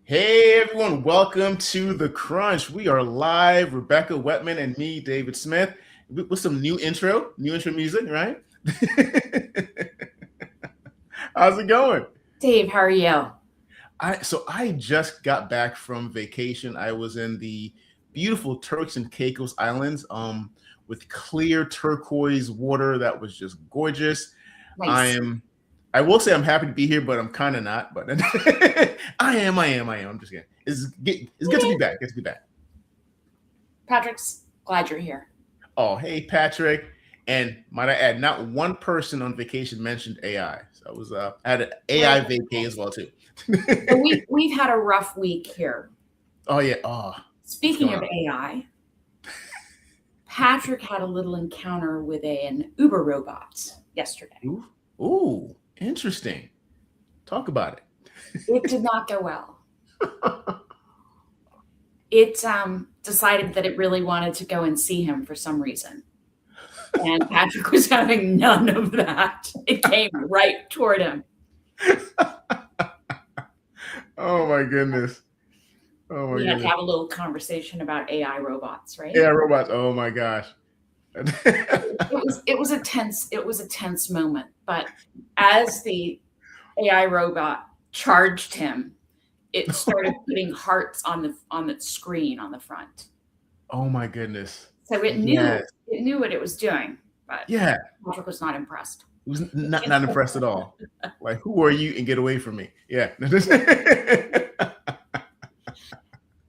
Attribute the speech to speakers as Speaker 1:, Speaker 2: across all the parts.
Speaker 1: Hey everyone, welcome to The Crunch. We are live, Rebecca Wettemann and me, David Smith, with some new intro music, right? How's it going?
Speaker 2: Dave, how are you?
Speaker 1: I just got back from vacation. I was in the beautiful Turks and Caicos Islands, with clear turquoise water that was just gorgeous.
Speaker 2: Nice.
Speaker 1: I will say I'm happy to be here, but I'm kind of not. But I am. I'm just kidding. It's good to be back. Good to be back.
Speaker 2: Patrick's glad you're here.
Speaker 1: Oh, hey, Patrick. And might I add, not one person on vacation mentioned AI. So I had an AI vacay as well too.
Speaker 2: So we've had a rough week here.
Speaker 1: Oh yeah. Oh.
Speaker 2: Speaking of AI, Patrick had a little encounter with an Uber robot yesterday.
Speaker 1: Ooh, interesting. Talk about it.
Speaker 2: It did not go well. It decided that it really wanted to go and see him for some reason. And Patrick was having none of that. It came right toward him.
Speaker 1: Oh my goodness.
Speaker 2: We had to have a little conversation about AI robots, right?
Speaker 1: AI robots. Oh my gosh.
Speaker 2: It was a tense moment, but as the AI robot charged him, it started putting hearts on the screen on the front.
Speaker 1: Oh my goodness.
Speaker 2: So it knew what it was doing, but
Speaker 1: yeah,
Speaker 2: Patrick was not impressed.
Speaker 1: He was not impressed at all. Like, who are you and get away from me? Yeah.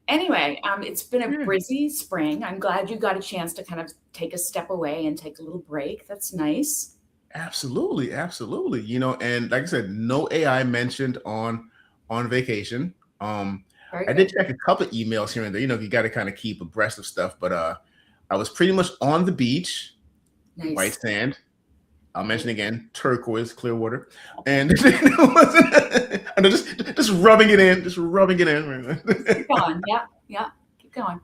Speaker 2: Anyway, it's been a busy spring. I'm glad you got a chance to kind of take a step away and take a little break. That's nice.
Speaker 1: Absolutely. And like I said, no AI mentioned on vacation. I did check a couple of emails here and there. You got to kind of keep abreast of stuff, but I was pretty much on the beach,
Speaker 2: nice.
Speaker 1: White sand. I'll mention again, turquoise, clear water, and just rubbing it in,
Speaker 2: Keep going, yeah, keep going.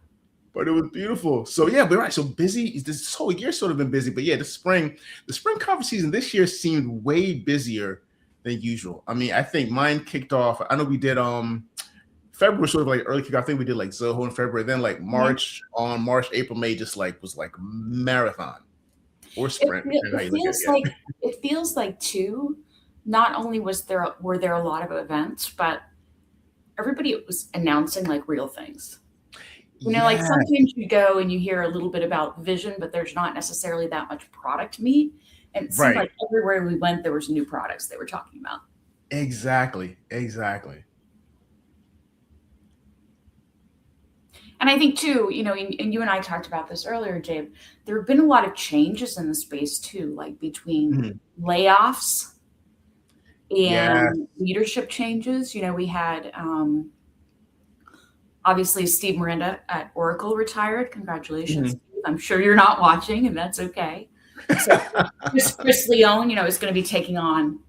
Speaker 1: But it was beautiful. So yeah, but right. So busy. This whole year's sort of been busy, but yeah, the spring conference season this year seemed way busier than usual. I mean, I think mine kicked off. I know we did February sort of like early kickoff. I think we did like Zoho in February. Then like March, April, May, just like was like marathon or sprint.
Speaker 2: It feels like too. Not only were there a lot of events, but everybody was announcing like real things. Like sometimes you go and you hear a little bit about vision, but there's not necessarily that much product meat. And it seemed like everywhere we went, there was new products they were talking about.
Speaker 1: Exactly.
Speaker 2: And I think too, and you and I talked about this earlier, Jabe, there have been a lot of changes in the space too, like between layoffs and leadership changes. We had obviously Steve Miranda at Oracle retired. Congratulations, Steve. I'm sure you're not watching, and that's okay. So Chris Leone, is going to be taking on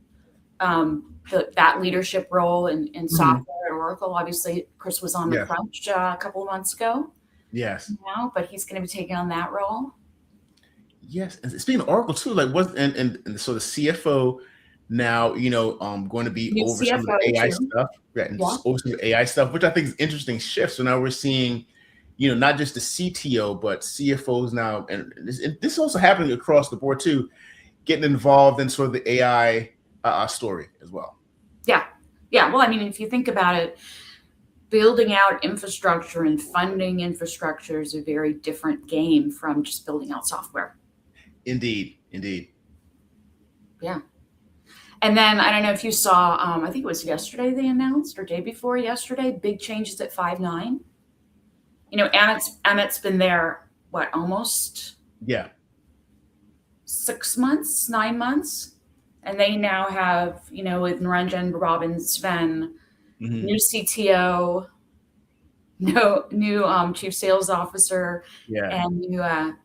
Speaker 2: that leadership role in software at Oracle. Obviously, Chris was on the Crunch a couple of months ago.
Speaker 1: Yes.
Speaker 2: But he's going to be taking on that role.
Speaker 1: Yes, and speaking of Oracle too, like and so the CFO now, going to be over some of the AI stuff, over some of the AI stuff, which I think is an interesting shift. So now we're seeing, not just the CTO, but CFOs now, and this is also happening across the board too, getting involved in sort of the AI story as well.
Speaker 2: Yeah. Well, I mean, if you think about it, building out infrastructure and funding infrastructure is a very different game from just building out software.
Speaker 1: Indeed.
Speaker 2: Yeah. And then I don't know if you saw, I think it was yesterday they announced, or day before yesterday, big changes at Five9. Amit's been there, almost 6 months, 9 months. And they now have, with Naranjan, Robin, Sven, new CTO, no new chief sales officer,
Speaker 1: Yeah.
Speaker 2: and new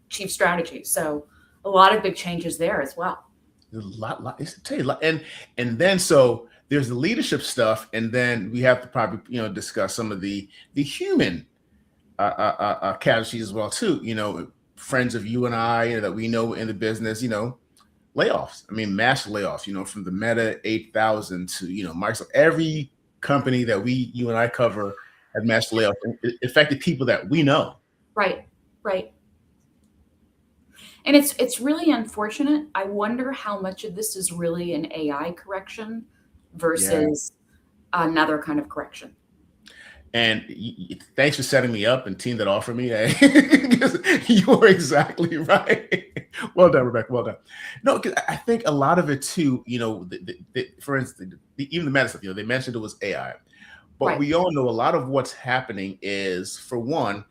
Speaker 2: chief strategy. So a lot of big changes there as well.
Speaker 1: There's a lot, it's tell you a lot. And then so there's the leadership stuff, and then we have to probably discuss some of the human casualties as well too. Friends of you and I that we know in the business, layoffs. I mean, mass layoffs. From the Meta 8,000 to Microsoft. Every company that you and I cover had mass layoffs. It affected people that we know.
Speaker 2: Right. And it's really unfortunate. I wonder how much of this is really an AI correction versus another kind of correction.
Speaker 1: And thanks for setting me up and teeing that off for me. You're exactly right. Well done, Rebecca. Well done. No, because I think a lot of it too, for instance, even the meta stuff, they mentioned it was AI. But we all know a lot of what's happening is, for one,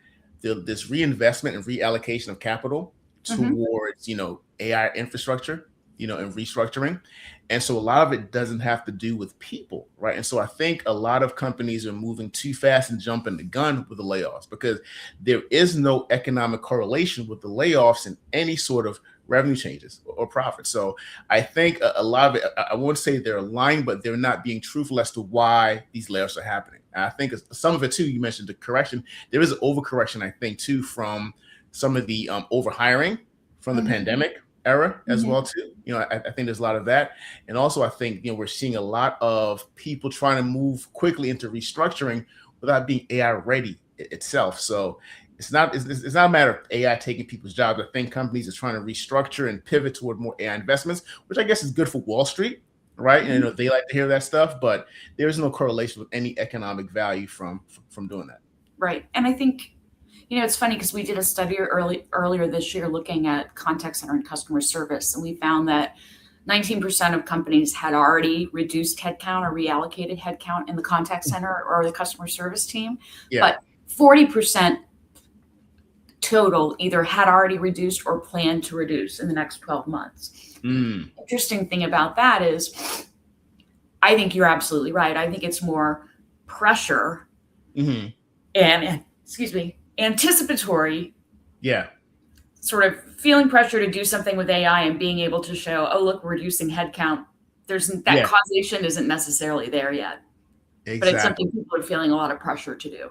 Speaker 1: this reinvestment and reallocation of capital towards, AI infrastructure, and restructuring. And so a lot of it doesn't have to do with people, right? And so I think a lot of companies are moving too fast and jumping the gun with the layoffs, because there is no economic correlation with the layoffs and any sort of revenue changes or profit. So I think a lot of it, I won't say they're lying, but they're not being truthful as to why these layoffs are happening. And I think some of it too, you mentioned the correction. There is an overcorrection, I think, too, from some of the overhiring from the pandemic era as well too. I think there's a lot of that. And also I think, we're seeing a lot of people trying to move quickly into restructuring without being AI ready itself. So it's not a matter of AI taking people's jobs. I think companies are trying to restructure and pivot toward more AI investments, which I guess is good for Wall Street, right? And they like to hear that stuff, but there's no correlation with any economic value from doing that.
Speaker 2: Right. And I think, it's funny because we did a study earlier this year looking at contact center and customer service, and we found that 19% of companies had already reduced headcount or reallocated headcount in the contact center or the customer service team. Yeah. But 40% total either had already reduced or planned to reduce in the next 12 months. Interesting thing about that is, I think you're absolutely right. I think it's more pressure and, anticipatory.
Speaker 1: Yeah.
Speaker 2: Sort of feeling pressure to do something with AI and being able to show, oh, look, we're reducing headcount. That causation isn't necessarily there yet. Exactly. But it's something people are feeling a lot of pressure to do.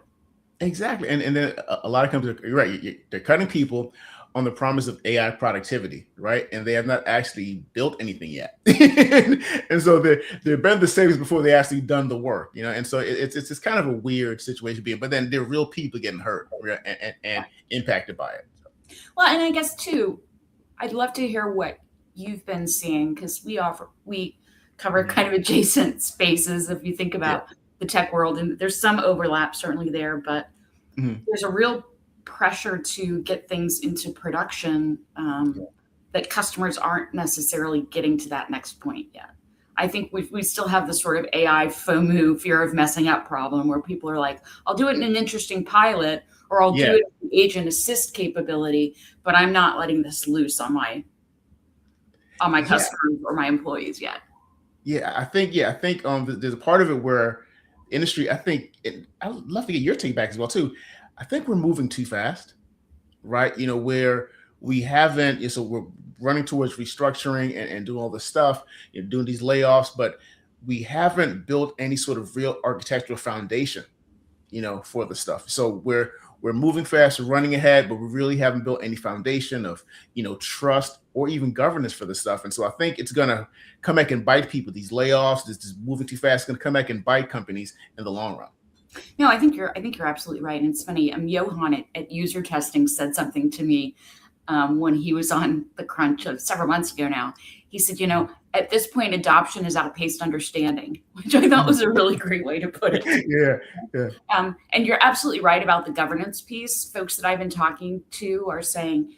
Speaker 1: Exactly. And then a lot of companies, you're right, they're cutting people on the promise of AI productivity, right? And they have not actually built anything yet. And so they've been the savings before they actually done the work, and so it's kind of a weird situation to be in, but then there are real people getting hurt and impacted by it.
Speaker 2: Well, and I guess too, I'd love to hear what you've been seeing, because we cover kind of adjacent spaces if you think about the tech world, and there's some overlap certainly there, but there's a real pressure to get things into production that customers aren't necessarily getting to that next point yet. I think we still have the sort of AI FOMO, fear of messing up problem, where people are like, I'll do it in an interesting pilot, or I'll do it with agent assist capability, but I'm not letting this loose on my customers or my employees yet.
Speaker 1: I think there's a part of it where industry, I'd love to get your take back as well too. I think we're moving too fast, right? Where we haven't, so we're running towards restructuring and doing all this stuff, doing these layoffs, but we haven't built any sort of real architectural foundation, for the stuff. So we're moving fast, we're running ahead, but we really haven't built any foundation of, trust or even governance for this stuff. And so I think it's going to come back and bite people. These layoffs, this moving too fast, is going to come back and bite companies in the long run.
Speaker 2: No, I think you're absolutely right. And it's funny. Johan at User Testing said something to me when he was on the crunch of several months ago now. He said, at this point, adoption is outpaced understanding, which I thought was a really great way to put it.
Speaker 1: Yeah.
Speaker 2: And you're absolutely right about the governance piece. Folks that I've been talking to are saying,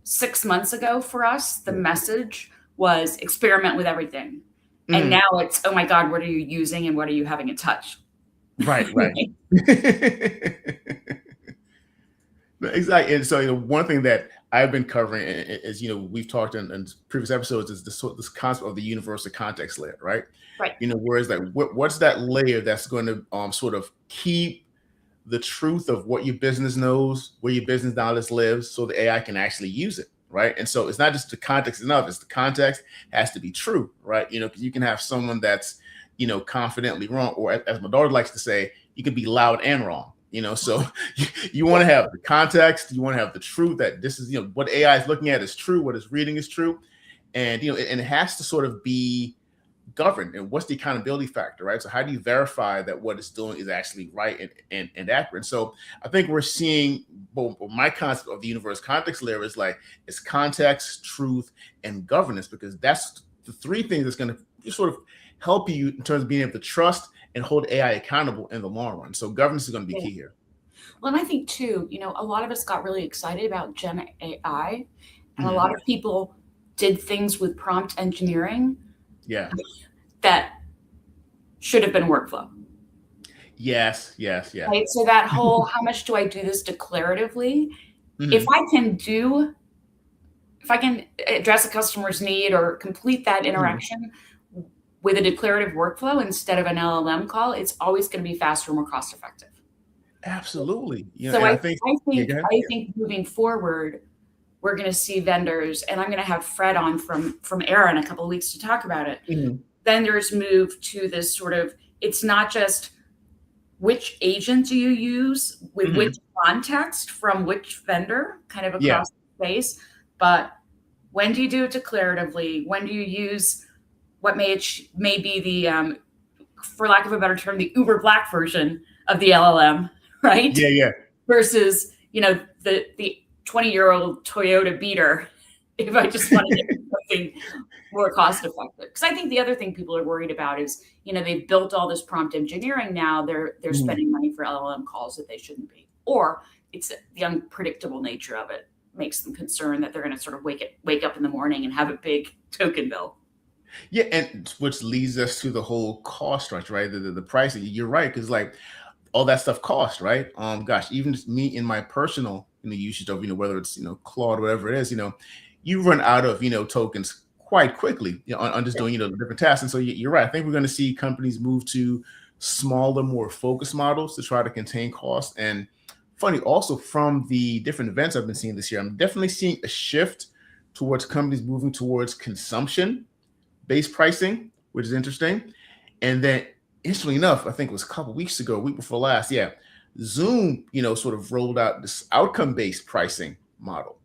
Speaker 2: 6 months ago for us, the message was experiment with everything. And now it's, oh my God, what are you using and what are you having to touch?
Speaker 1: Right. Exactly. And so, one thing that I've been covering is, we've talked in previous episodes, is this concept of the universal context layer, right?
Speaker 2: Right.
Speaker 1: Whereas what's that layer that's going to sort of keep the truth of what your business knows, where your business knowledge lives, so the AI can actually use it, right? And so it's not just the context enough; it's the context has to be true, right? Because you can have someone that's confidently wrong, or as my daughter likes to say, you can be loud and wrong. So you want to have the context, you want to have the truth that this is what AI is looking at is true, what it's reading is true, and and it has to sort of be governed. And what's the accountability factor, right? So how do you verify that what it's doing is actually right and accurate? So I think we're seeing my concept of the universe context layer is like it's context, truth, and governance, because that's the three things that's going to sort of help you in terms of being able to trust and hold AI accountable in the long run. So governance is going to be key here.
Speaker 2: Well, and I think too, a lot of us got really excited about Gen AI, and a lot of people did things with prompt engineering that should have been workflow.
Speaker 1: Yes.
Speaker 2: Right? So that whole, how much do I do this declaratively? If I can address a customer's need or complete that interaction with a declarative workflow instead of an LLM call, it's always going to be faster, more cost effective.
Speaker 1: Absolutely.
Speaker 2: So I think moving forward, we're going to see vendors, and I'm going to have Fred on from Era in a couple of weeks to talk about it. Vendors move to this sort of, it's not just which agent do you use with which context from which vendor kind of across the space, but when do you do it declaratively? When do you use what may be the, for lack of a better term, the Uber Black version of the LLM, right? Versus, the 20-year-old Toyota beater, if I just want to get something more cost effective. Because I think the other thing people are worried about is, they've built all this prompt engineering now, they're spending money for LLM calls that they shouldn't be. Or it's the unpredictable nature of it makes them concerned that they're going to sort of wake up in the morning and have a big token bill.
Speaker 1: Yeah, and which leads us to the whole cost structure, right? The pricing. You're right, because like all that stuff costs, right? Gosh, even just me in my personal usage of whether it's Claude, whatever it is, you run out of tokens quite quickly on just doing different tasks. And so you're right. I think we're going to see companies move to smaller, more focused models to try to contain costs. And funny, also from the different events I've been seeing this year, I'm definitely seeing a shift towards companies moving towards consumption-based pricing, which is interesting. And then, interestingly enough, I think it was a couple weeks ago, a week before last, Zoom, sort of rolled out this outcome-based pricing model,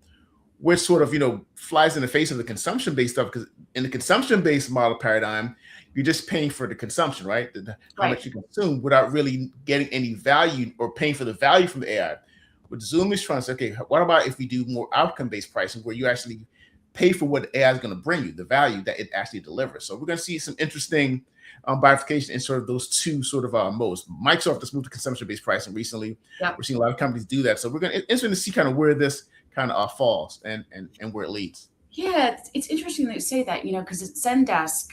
Speaker 1: which sort of, flies in the face of the consumption-based stuff, because in the consumption-based model paradigm, you're just paying for the consumption, right? How much you consume without really getting any value or paying for the value from the AI. What Zoom is trying to say, okay, what about if we do more outcome-based pricing where you actually pay for what AI is going to bring you, the value that it actually delivers? So we're going to see some interesting bifurcation in sort of those two sort of modes. Microsoft just moved to consumption-based pricing recently. We're seeing a lot of companies do that. So we're going to interesting to see kind of where this kind of falls and where it leads.
Speaker 2: Yeah, it's interesting that you say that, because at Zendesk,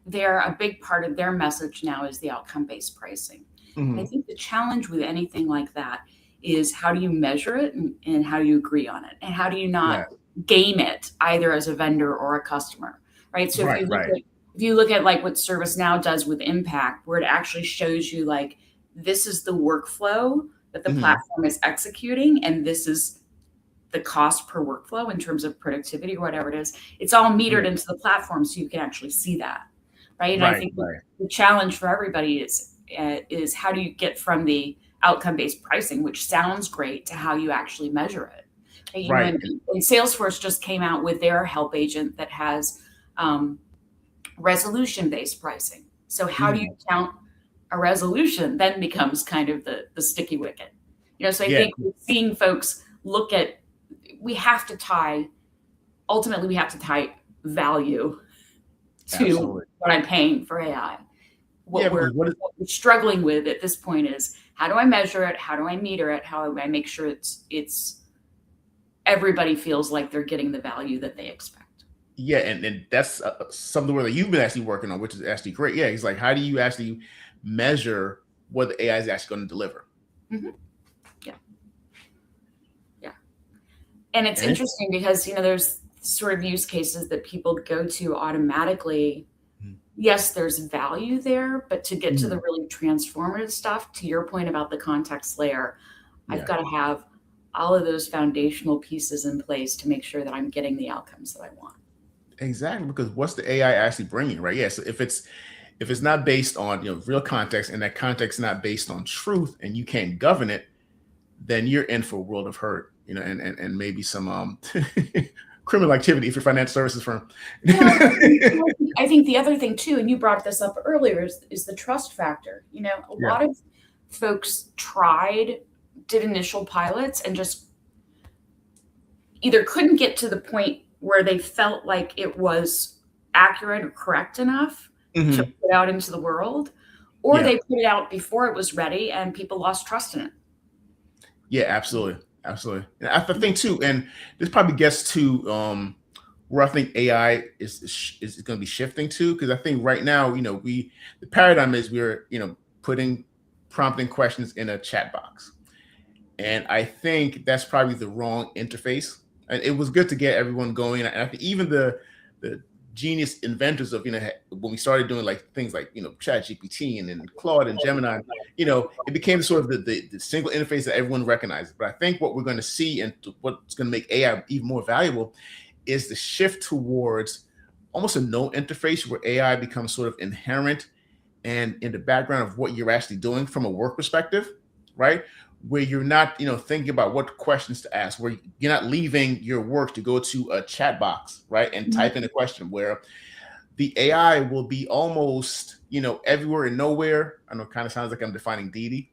Speaker 2: a big part of their message now is the outcome-based pricing. And I think the challenge with anything like that is how do you measure it and how do you agree on it? And how do you not game it either as a vendor or a customer, right? So if you look at like what ServiceNow does with Impact, where it actually shows you like, this is the workflow that the platform is executing, and this is the cost per workflow in terms of productivity or whatever it is, it's all metered into the platform so you can actually see that, right? And I think the challenge for everybody is how do you get from the outcome-based pricing, which sounds great, to how you actually measure it. And Salesforce just came out with their help agent that has resolution-based pricing. So how do you count a resolution then becomes kind of the sticky wicket. So I think seeing folks look at, ultimately we have to tie value to what I'm paying for AI. What we're struggling with at this point is, how do I measure it? How do I meter it? How do I make sure it's everybody feels like they're getting the value that they expect?
Speaker 1: Yeah, and that's something that you've been actually working on, which is actually great. Yeah, it's like, how do you actually measure what the AI is actually going to deliver?
Speaker 2: And it's interesting because, there's sort of use cases that people go to automatically yes, there's value there, but to get to the really transformative stuff, to your point about the context layer, I've got to have all of those foundational pieces in place to make sure that I'm getting the outcomes that I want.
Speaker 1: Exactly, because what's the AI actually bringing, right? Yeah, so if it's not based on real context, and that context is not based on truth, and you can't govern it, then you're in for a world of hurt, and maybe some criminal activity if you're a financial services firm.
Speaker 2: I think the other thing too, and you brought this up earlier, is the trust factor. A lot of folks did initial pilots and just either couldn't get to the point where they felt like it was accurate or correct enough to put out into the world, or they put it out before it was ready and people lost trust in it.
Speaker 1: Yeah, absolutely. Absolutely. And I think too, and this probably gets to where I think AI is going to be shifting to, because I think right now, the paradigm is we're, prompting questions in a chat box. And I think that's probably the wrong interface. And it was good to get everyone going. And I think even the genius inventors of, when we started doing things like, Chat GPT and Claude and Gemini, it became sort of the single interface that everyone recognizes. But I think what we're going to see, and what's going to make AI even more valuable, is the shift towards almost a no interface, where AI becomes sort of inherent and in the background of what you're actually doing from a work perspective, right? Where you're not, thinking about what questions to ask, where you're not leaving your work to go to a chat box, right? And type in a question, where the AI will be almost, everywhere and nowhere. I know it kind of sounds like I'm defining deity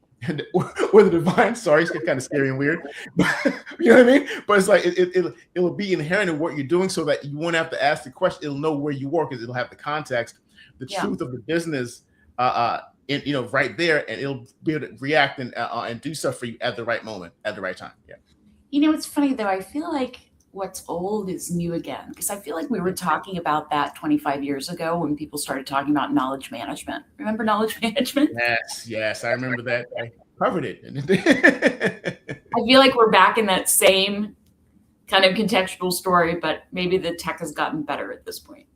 Speaker 1: or the divine. Sorry, it's kind of scary and weird. You know what I mean? But it's like, it'll be inherent in what you're doing, so that you won't have to ask the question. It'll know where you work, because it'll have the context, the truth of the business, right there, and it'll be able to react and do stuff for you at the right moment, at the right time. Yeah.
Speaker 2: It's funny though. I feel like what's old is new again, because I feel like we were talking about that 25 years ago when people started talking about knowledge management. Remember knowledge management?
Speaker 1: Yes, I remember that. I covered it.
Speaker 2: I feel like we're back in that same kind of contextual story, but maybe the tech has gotten better at this point.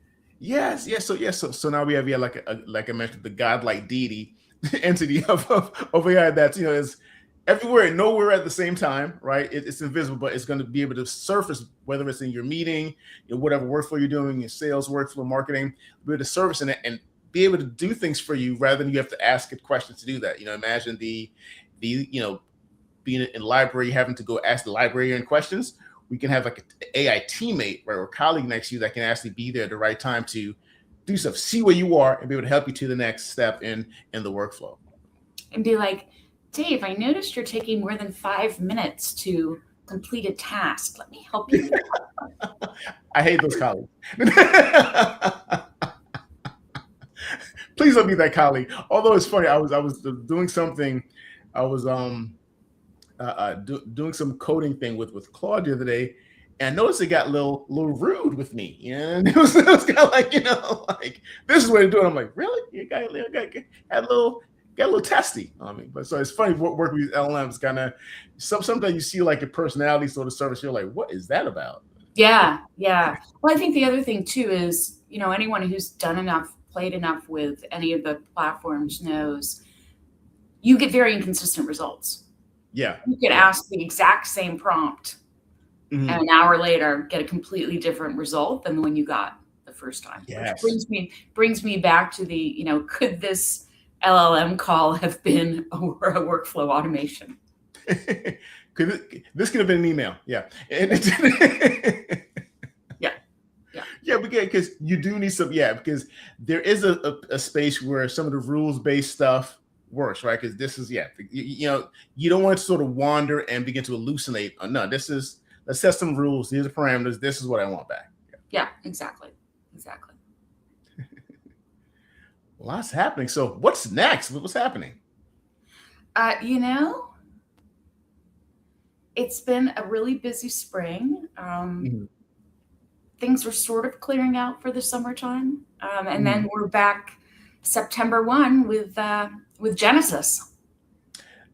Speaker 1: Yes. So now we have like I mentioned, the godlike deity entity of AI that's is everywhere and nowhere at the same time, right? It's invisible, but it's going to be able to surface, whether it's in your meeting, whatever workflow you're doing, your sales workflow, marketing, be able to surface in it and be able to do things for you rather than you have to ask it questions to do that. Imagine the being in library, having to go ask the librarian questions. We can have like an AI teammate, right, or colleague next to you that can actually be there at the right time to do stuff, see where you are, and be able to help you to the next step in the workflow.
Speaker 2: And be like, Dave, I noticed you're taking more than 5 minutes to complete a task. Let me help you.
Speaker 1: I hate those colleagues. Please don't be that colleague. Although it's funny, I was doing something. I was doing some coding thing with Claude the other day, and I noticed it got a little rude with me. And it was kind of like, like, this is what to do it. I'm like, really? You got a little testy on me. But so it's funny, working with LLMs, kind of sometimes you see like a personality sort of service. You're like, what is that about?
Speaker 2: Yeah. Well, I think the other thing too is, anyone who's done enough, played enough with any of the platforms knows you get very inconsistent results.
Speaker 1: Yeah.
Speaker 2: You could ask the exact same prompt and an hour later get a completely different result than the one you got the first time.
Speaker 1: Yes.
Speaker 2: Which brings me back to the, could this LLM call have been a workflow automation?
Speaker 1: This could have been an email. Yeah. Yeah, because you do need some, because there is a space where some of the rules-based stuff works, right? Because this is, you don't want to sort of wander and begin to hallucinate. No, let's set some rules. These are parameters. This is what I want back.
Speaker 2: Yeah, exactly.
Speaker 1: Lots happening. So what's next? What's happening?
Speaker 2: It's been a really busy spring. Things were sort of clearing out for the summertime. And then we're back September 1 with Genesis.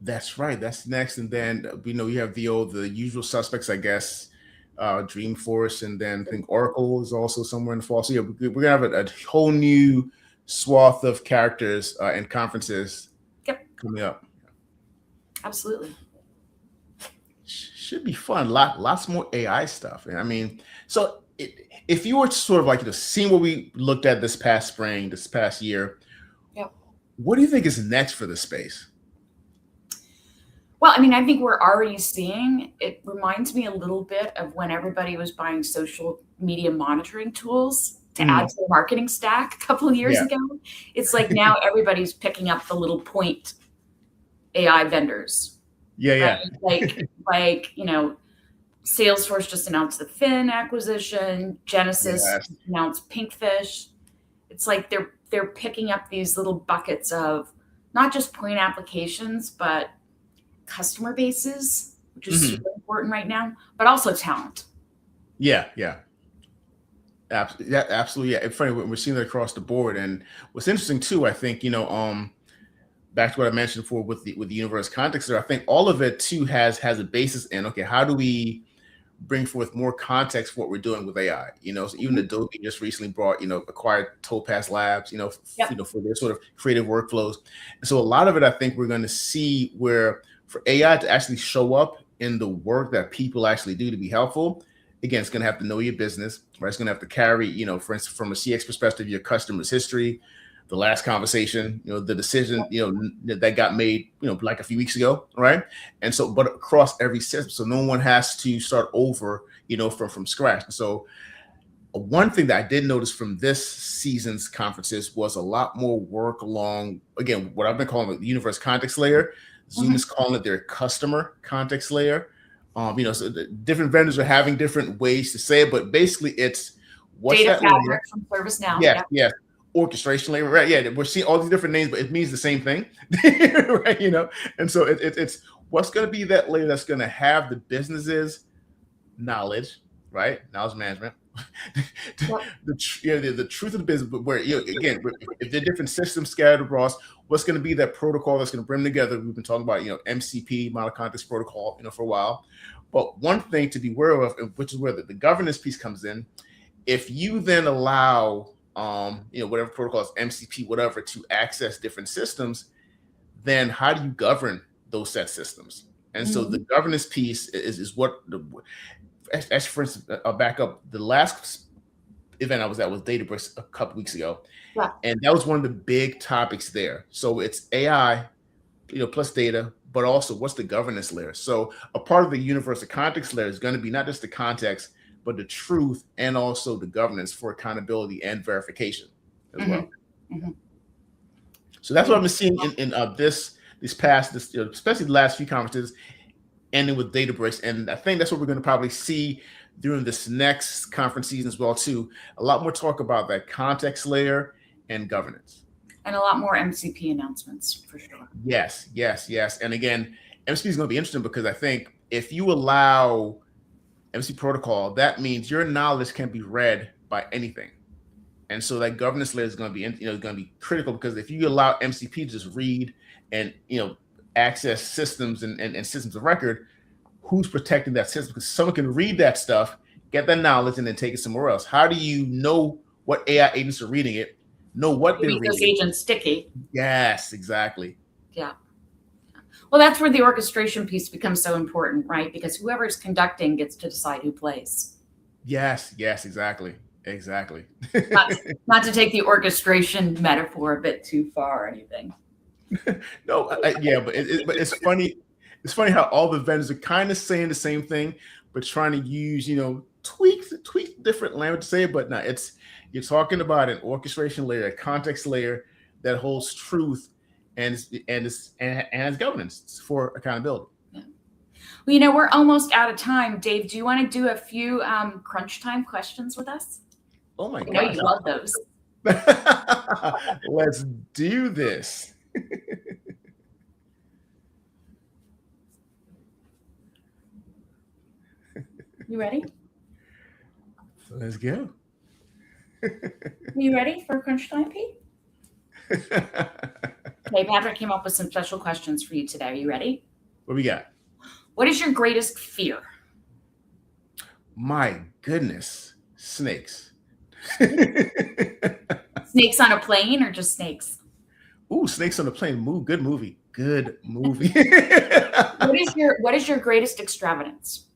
Speaker 1: That's right. That's next. And then, you have the usual suspects, I guess, Dreamforce, and then I think Oracle is also somewhere in the fall. So we're going to have a whole new swath of characters and conferences coming up.
Speaker 2: Absolutely.
Speaker 1: Should be fun. Lots more AI stuff. And I mean, so if you were to sort of like seeing what we looked at this past spring, this past year, what do you think is next for the space?
Speaker 2: Well, I mean, I think we're already seeing, it reminds me a little bit of when everybody was buying social media monitoring tools to add to the marketing stack a couple of years ago. It's like now everybody's picking up the little point AI vendors.
Speaker 1: Yeah.
Speaker 2: Like, you know, Salesforce just announced the Fin acquisition. Genesis announced Pinkfish. It's like they're picking up these little buckets of not just point applications, but customer bases, which is super important right now, but also talent.
Speaker 1: Yeah. Absolutely. Yeah. It's funny, we're seeing that across the board. And what's interesting too, I think, you know, back to what I mentioned before with the universe context there, I think all of it too has a basis in, okay, how do we bring forth more context for what we're doing with AI? You know, so even Adobe just recently acquired Topaz Labs, for their sort of creative workflows. And so a lot of it, I think we're going to see where for AI to actually show up in the work that people actually do to be helpful, again, it's going to have to know your business, right? It's going to have to carry, you know, for instance, from a CX perspective, your customer's history, the last conversation, you know, the decision, you know, that got made, you know, like a few weeks ago, right? And so, but across every system, so no one has to start over, you know, from scratch. And so one thing that I did notice from this season's conferences was a lot more work along, again, what I've been calling the universe context layer. Zoom is calling it their customer context layer. You know, so the different vendors are having different ways to say it, but basically it's what's
Speaker 2: data
Speaker 1: that
Speaker 2: fabric
Speaker 1: layer?
Speaker 2: from ServiceNow.
Speaker 1: Yes. Orchestration layer, right? Yeah, we're seeing all these different names, but it means the same thing, right? You know, and so it's what's going to be that layer that's going to have the business's knowledge, right? Knowledge management, the truth of the business, but where, you know, again, if there are different systems scattered across, what's going to be that protocol that's going to bring them together? We've been talking about, you know, MCP, model context protocol, you know, for a while. But one thing to be aware of, which is where the governance piece comes in, if you then allow you know, whatever protocols, MCP, whatever, to access different systems, then how do you govern those set systems? And so the governance piece is what as for instance, I'll back up. The last event I was at was Databricks a couple weeks ago. And that was one of the big topics there. So it's AI, you know, plus data, but also what's the governance layer? So a part of the universal context layer is going to be not just the context, but the truth and also the governance for accountability and verification as well. So that's what I've been seeing in these past, you know, especially the last few conferences, ending with Databricks. And I think that's what we're going to probably see during this next conference season as well too. A lot more talk about that context layer and governance.
Speaker 2: And a lot more MCP announcements for sure.
Speaker 1: Yes. And again, MCP is going to be interesting because I think if you allow MC protocol, that means your knowledge can be read by anything. And so that governance layer is going to be, you know, going to be critical, because if you allow MCP to just read and, you know, access systems and systems of record, who's protecting that system? Because someone can read that stuff, get that knowledge, and then take it somewhere else. How do you know what AI agents are reading it? Know what they're reading?
Speaker 2: Those agents sticky.
Speaker 1: Yes, exactly.
Speaker 2: Yeah. Well, that's where the orchestration piece becomes so important, right? Because whoever's conducting gets to decide who plays.
Speaker 1: Yes, exactly.
Speaker 2: Not to take the orchestration metaphor a bit too far or anything.
Speaker 1: No, but it's funny. It's funny how all the vendors are kind of saying the same thing, but trying to use, you know, tweak different language to say it. But no, you're talking about an orchestration layer, a context layer that holds truth and has governance for accountability.
Speaker 2: Yeah. Well, you know, we're almost out of time. Dave, do you want to do a few crunch time questions with us?
Speaker 1: Oh my God.
Speaker 2: I know you love those.
Speaker 1: Let's do this.
Speaker 2: You ready?
Speaker 1: Let's go.
Speaker 2: You ready for crunch time, Pete? Okay, Patrick came up with some special questions for you today. Are you ready?
Speaker 1: What we got?
Speaker 2: What is your greatest fear?
Speaker 1: My goodness, snakes.
Speaker 2: Snakes on a Plane or just snakes?
Speaker 1: Ooh, Snakes on a Plane. Good movie. Good movie.
Speaker 2: What is your greatest extravagance?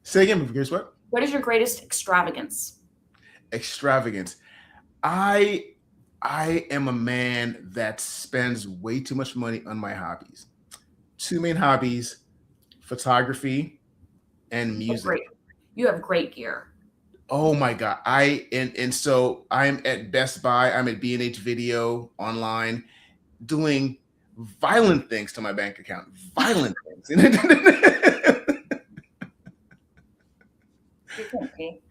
Speaker 1: Say again, because what?
Speaker 2: What is your greatest extravagance?
Speaker 1: Extravagance. I am a man that spends way too much money on my hobbies. Two main hobbies: photography and music.
Speaker 2: You have great gear.
Speaker 1: Oh my God. And so I'm at Best Buy, I'm at B&H Video online doing violent things to my bank account. Violent things.
Speaker 2: Okay.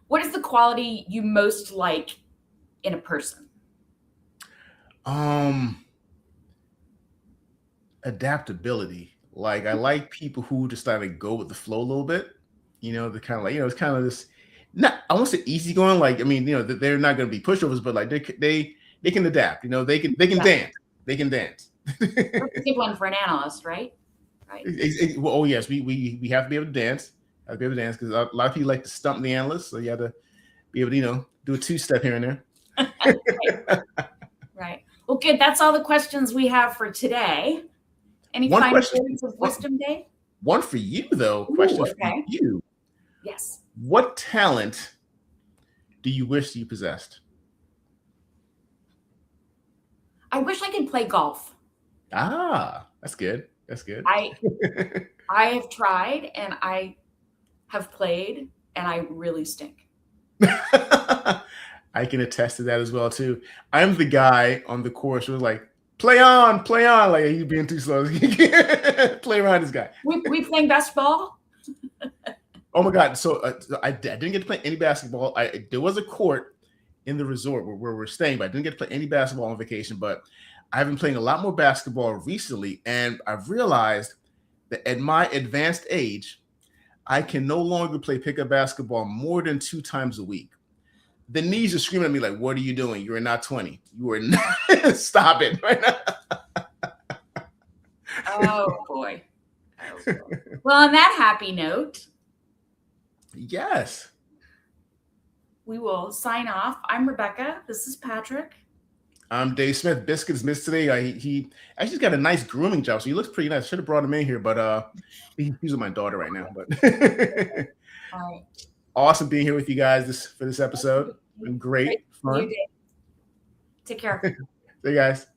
Speaker 2: What is the quality you most like in a person?
Speaker 1: Adaptability. Like, I like people who just like go with the flow a little bit. They're kind of like, it's kind of this, not, I won't say easygoing. Like, I mean, they're not going to be pushovers, but like they can adapt. They can dance. They can dance.
Speaker 2: That's a good one for an analyst, right? Right.
Speaker 1: Well, oh yes, we have to be able to dance. Have to be able to dance because a lot of people like to stump the analyst, so you have to be able to do a two-step here and
Speaker 2: there. Right. Well, good. That's all the questions we have for today. Any final words of wisdom, Dave?
Speaker 1: One for you, though. Question for you.
Speaker 2: Yes.
Speaker 1: What talent do you wish you possessed?
Speaker 2: I wish I could play golf.
Speaker 1: Ah, that's good. That's good.
Speaker 2: I have tried and I have played and I really stink.
Speaker 1: I can attest to that as well too. I'm the guy on the course who was like, play on, like he's being too slow. Play around this guy.
Speaker 2: We playing basketball?
Speaker 1: Oh my God. So I didn't get to play any basketball. There was a court in the resort where we're staying, but I didn't get to play any basketball on vacation. But I've been playing a lot more basketball recently, and I've realized that at my advanced age, I can no longer play pickup basketball more than 2 times a week. The knees are screaming at me like, what are you doing? You are not 20. You are not. Stop it right now.
Speaker 2: Oh, boy. Well, on that happy note.
Speaker 1: Yes.
Speaker 2: We will sign off. I'm Rebecca. This is Patrick.
Speaker 1: I'm Dave Smith. Biscuits missed today. He actually got a nice grooming job, so he looks pretty nice. Should have brought him in here, but he's with my daughter right now. But
Speaker 2: all right.
Speaker 1: Awesome being here with you guys for this episode. Been great fun.
Speaker 2: Take care.
Speaker 1: See you guys.